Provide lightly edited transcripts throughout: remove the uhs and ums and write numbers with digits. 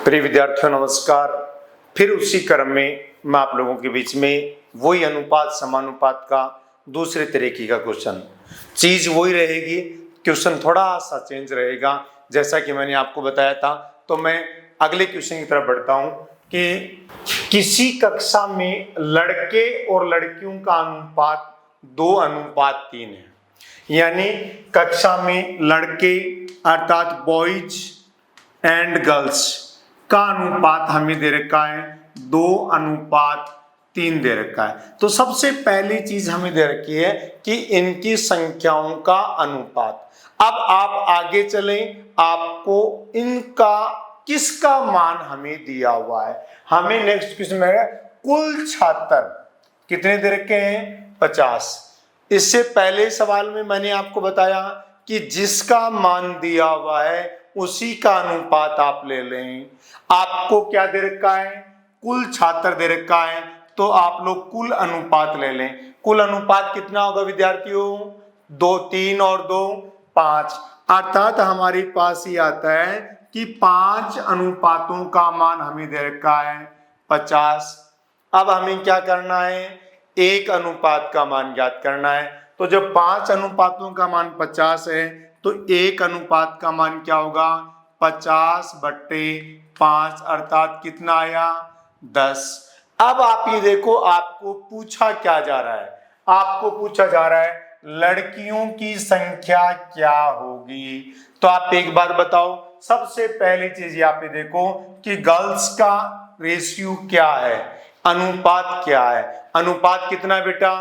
प्रिय विद्यार्थियों नमस्कार। फिर उसी क्रम में मैं आप लोगों के बीच में वही अनुपात समानुपात का दूसरे तरीके का क्वेश्चन, चीज वही रहेगी, क्वेश्चन थोड़ा सा चेंज रहेगा। जैसा कि मैंने आपको बताया था, तो मैं अगले क्वेश्चन की तरफ बढ़ता हूं कि किसी कक्षा में लड़के और लड़कियों का अनुपात 2:3 है। यानी कक्षा में लड़के अर्थात बॉयज एंड गर्ल्स का अनुपात हमें दे रखा है 2:3 दे रखा है। तो सबसे पहली चीज हमें दे रखी है कि इनकी संख्याओं का अनुपात। अब आप आगे चलें, आपको इनका किसका मान हमें दिया हुआ है। हमें नेक्स्ट क्वेश्चन में कुल छात्र कितने दे रखे हैं 50। इससे पहले सवाल में मैंने आपको बताया कि जिसका मान दिया हुआ है उसी का अनुपात आप ले लें। आपको क्या दे रखा है, कुल छात्र दे रखा है, तो आप लोग कुल अनुपात ले लें। कुल अनुपात कितना होगा विद्यार्थियों, 2 3 और 2 5। अर्थात हमारे पास ये आता है कि 5 अनुपातों का मान हमें दे रखा है 50। अब हमें क्या करना है, एक अनुपात का मान ज्ञात करना है। तो जब 5 अनुपातों का मान 50 है तो एक अनुपात का मान क्या होगा, 50/5 अर्थात कितना आया 10। अब आप ये देखो, आपको पूछा क्या जा रहा है, आपको पूछा जा रहा है लड़कियों की संख्या क्या होगी। तो आप एक बार बताओ, सबसे पहली चीज यहाँ पे देखो कि गर्ल्स का रेशियो क्या है, अनुपात क्या है। अनुपात कितना बेटा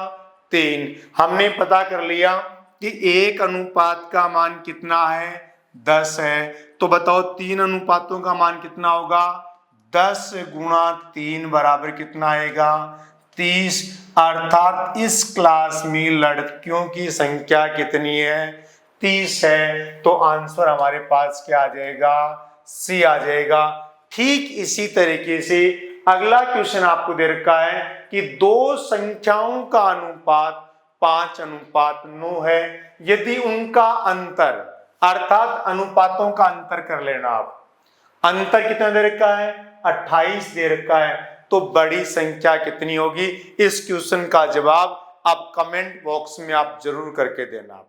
3। हमने पता कर लिया कि एक अनुपात का मान कितना है 10 है। तो बताओ 3 अनुपातों का मान कितना होगा, 10 गुणा 3 बराबर कितना आएगा 30। अर्थात इस क्लास में लड़कियों की संख्या कितनी है 30 है। तो आंसर हमारे पास क्या आ जाएगा, सी आ जाएगा। ठीक इसी तरीके से अगला क्वेश्चन आपको दे रखा है कि दो संख्याओं का अनुपात 5:9 है। यदि उनका अंतर, अर्थात अनुपातों का अंतर कर लेना आप, अंतर कितना दे रखा है 28 दे रखा है, तो बड़ी संख्या कितनी होगी। इस क्वेश्चन का जवाब आप कमेंट बॉक्स में आप जरूर करके देना।